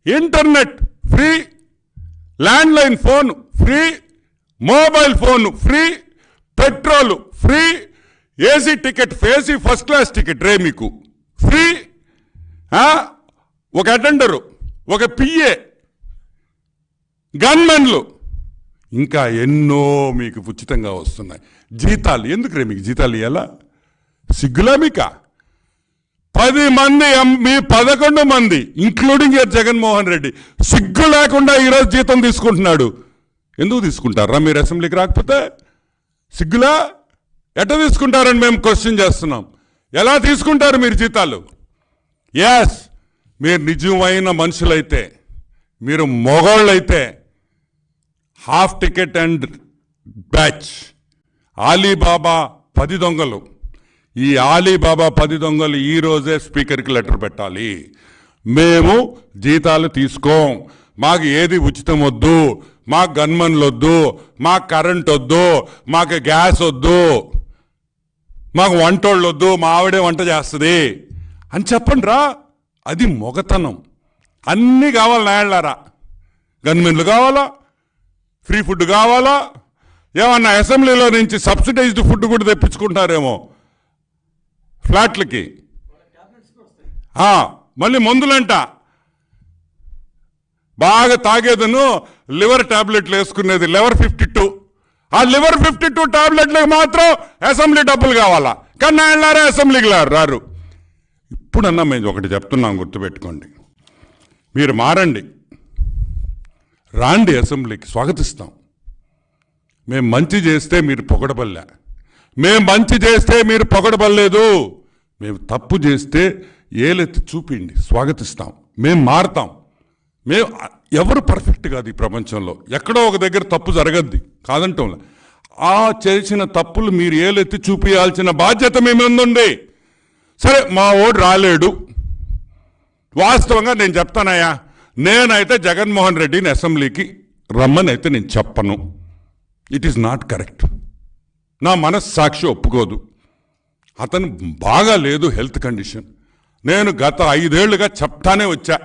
Internet free, landline phone free, mobile phone free, petrol free, AC ticket, AC first class ticket రే మీకు free, ఒక attender, ఒక PA, గన్మెన్లు, ఇంకా ఎన్నో మీకు ఉచితంగా వస్తున్నాయి. జీతాలు ఎందుకు రే మీకు జీతాలు ఇవ్వాలా? సిగ్గులా మీక? 10 మంది మీ 11 మంది ఇంక్లూడింగ్ జగన్మోహన్ రెడ్డి సిగ్గు లేకుండా ఈరోజు జీతం తీసుకుంటున్నాడు. ఎందుకు తీసుకుంటారా మీరు అసెంబ్లీకి రాకపోతే? సిగ్గులా? ఎట్లా తీసుకుంటారని మేము క్వశ్చన్ చేస్తున్నాం. ఎలా తీసుకుంటారు మీరు జీతాలు? ఎస్, మీరు నిజమైన మనుషులైతే, మీరు మొగోళ్ళైతే half ticket and batch Ali Baba 10 దొంగలు, ఈ ఆలీబాబా 10 దొంగలు ఈరోజే స్పీకర్కి లెటర్ పెట్టాలి. మేము జీతాలు తీసుకోం, మాకు ఏది ఉచితం వద్దు, మాకు గన్మన్లు వద్దు, మాకు కరెంట్ వద్దు, మాకు గ్యాస్ వద్దు, మాకు వంటోళ్ళు వద్దు, మా ఆవిడే వంట చేస్తుంది అని చెప్పండి రా. అది మొగతనం. అన్నీ కావాలి నాయళ్ళారా. గన్మెన్లు కావాలా, ఫ్రీ ఫుడ్ కావాలా, ఏమన్నా అసెంబ్లీలో నుంచి సబ్సిడైజ్డ్ ఫుడ్ కూడా తెప్పించుకుంటారేమో ఫ్లాట్లకి. మళ్ళీ మందులంట, బాగా తాగేదను లివర్ టాబ్లెట్లు వేసుకునేది లివర్ 52. ఆ లివర్ 52 టాబ్లెట్లకు మాత్రం అసెంబ్లీ డబ్బులు కావాలా. కానీ నాయళ్ళారా అసెంబ్లీకి రారు. ఇప్పుడన్నా మేము ఒకటి చెప్తున్నాం, గుర్తుపెట్టుకోండి. మీరు మారండి, రాండి అసెంబ్లీకి, స్వాగతిస్తాం. మేము మంచి చేస్తే మీరు పొగడబల్లే, మేము మంచి చేస్తే మీరు పొగడబల్లేదు. మేము తప్పు చేస్తే ఏలెత్తి చూపిండి, స్వాగతిస్తాం. మేము మారుతాం. మేము ఎవరు పర్ఫెక్ట్ కాదు ఈ ప్రపంచంలో, ఎక్కడో ఒక దగ్గర తప్పు జరగద్ది కాదంటాం. ఆ చేసిన తప్పులు మీరు ఏలెత్తి చూపించాల్సిన బాధ్యత మీ ముందుంది. సరే, మా ఓడు రాలేడు, వాస్తవంగా నేను చెప్తానయ్యా, నేనైతే జగన్మోహన్ రెడ్డిని అసెంబ్లీకి రమ్మని అయితే నేను చెప్పను. It is not correct. నా మనస్సాక్షి ఒప్పుకోదు. అతను బాగా లేదు హెల్త్ కండిషన్. నేను గత 5 ఏళ్లుగా చెప్తానే వచ్చా,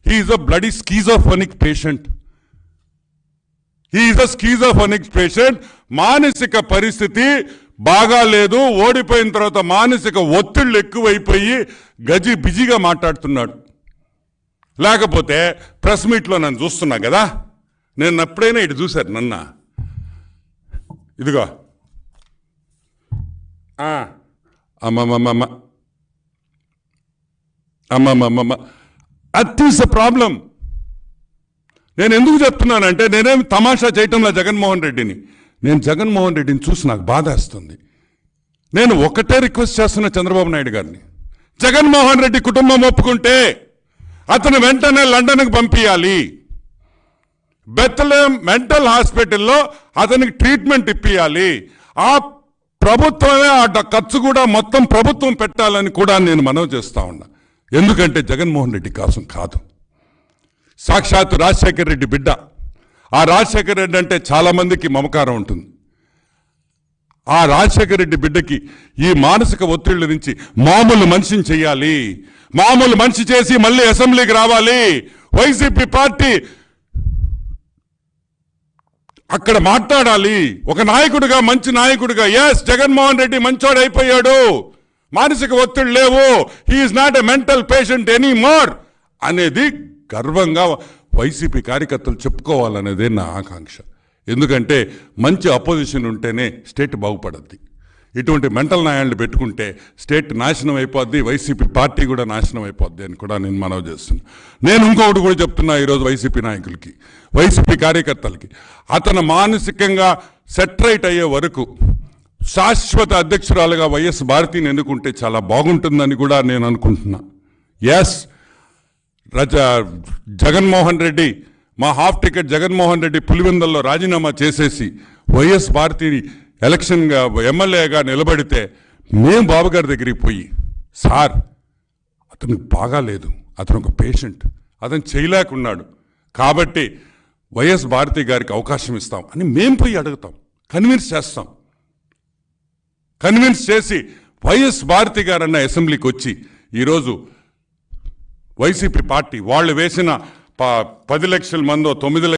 he is a bloody schizophrenic patient. He is a schizophrenic patient. మానసిక పరిస్థితి బాగా లేదు. ఓడిపోయిన తర్వాత మానసిక ఒత్తిళ్ళు ఎక్కువైపోయి బిజీగా మాట్లాడుతున్నాడు. లేకపోతే ప్రెస్ మీట్లో నన్ను చూస్తున్నా కదా, నేను ఎప్పుడైనా ఇటు చూశారు నన్న, ఇదిగో అమ్మమ్మమ్మ అమ్మమ్మమ్మ, అది ఈస్ ద ప్రాబ్లం. నేను ఎందుకు చెప్తున్నానంటే, నేనేమి తమాషా చేయటంలో జగన్మోహన్ రెడ్డిని, నేను జగన్మోహన్ రెడ్డిని చూసి నాకు బాధేస్తుంది. నేను ఒకటే రిక్వెస్ట్ చేస్తున్నా చంద్రబాబు నాయుడు గారిని, జగన్మోహన్ రెడ్డి కుటుంబం ఒప్పుకుంటే అతను వెంటనే లండన్కి పంపించాలి. బెత్లెహేమ్ మెంటల్ హాస్పిటల్లో అతనికి ట్రీట్మెంట్ ఇప్పియాలి. ఆ ప్రభుత్వమే ఆ ఖర్చు కూడా మొత్తం ప్రభుత్వం పెట్టాలని కూడా నేను మనవి చేస్తా ఉన్నా. ఎందుకంటే జగన్మోహన్ రెడ్డి కోసం కాదు, సాక్షాత్ రాజశేఖర రెడ్డి బిడ్డ. ఆ రాజశేఖర రెడ్డి అంటే చాలా మందికి మమకారం ఉంటుంది. ఆ రాజశేఖర రెడ్డి బిడ్డకి ఈ మానసిక ఒత్తిళ్ల నుంచి మామూలు మనిషిని చెయ్యాలి. మామూలు మనిషి చేసి మళ్ళీ అసెంబ్లీకి రావాలి. వైసీపీ పార్టీ అక్కడ మాట్లాడాలి ఒక నాయకుడిగా, మంచి నాయకుడిగా. ఎస్, జగన్మోహన్ రెడ్డి మంచోడు అయిపోయాడు, మానసిక ఒత్తిడి లేవు, he's not a mental patient any more అనేది గర్వంగా వైసీపీ కార్యకర్తలు చెప్పుకోవాలనేదే నా ఆకాంక్ష. ఎందుకంటే మంచి అపోజిషన్ ఉంటేనే స్టేట్ బాగుపడద్ది. ఇటువంటి మెంటల్ న్యాయాలను పెట్టుకుంటే స్టేట్ నాశనం అయిపోద్ది, వైసీపీ పార్టీ కూడా నాశనం అయిపోద్ది అని కూడా నేను మనవి చేస్తున్నాను. నేను ఇంకొకటి కూడా చెప్తున్నా ఈరోజు వైసీపీ నాయకులకి, వైసీపీ కార్యకర్తలకి, అతను మానసికంగా సెట్రైట్ అయ్యే వరకు శాశ్వత అధ్యక్షురాలుగా వైఎస్ భారతిని ఎన్నుకుంటే చాలా బాగుంటుందని కూడా నేను అనుకుంటున్నా. ఎస్, జగన్మోహన్ రెడ్డి, మా హాఫ్ టికెట్ జగన్మోహన్ రెడ్డి పులివెందుల్లో రాజీనామా చేసేసి వైఎస్ భారతిని ఎలక్షన్గా ఎమ్మెల్యేగా నిలబడితే మేము బాబుగారి దగ్గరికి పోయి, సార్ అతనికి బాగాలేదు, అతను ఒక పేషెంట్, అతను చేయలేకున్నాడు కాబట్టి వైఎస్ భారతి గారికి అవకాశం ఇస్తాం అని మేము పోయి అడుగుతాం, కన్విన్స్ చేస్తాం. కన్విన్స్ చేసి వైఎస్ భారతి గారన్న అసెంబ్లీకి వచ్చి ఈరోజు వైసీపీ పార్టీ వాళ్ళు వేసిన 10 లక్షల మందో 9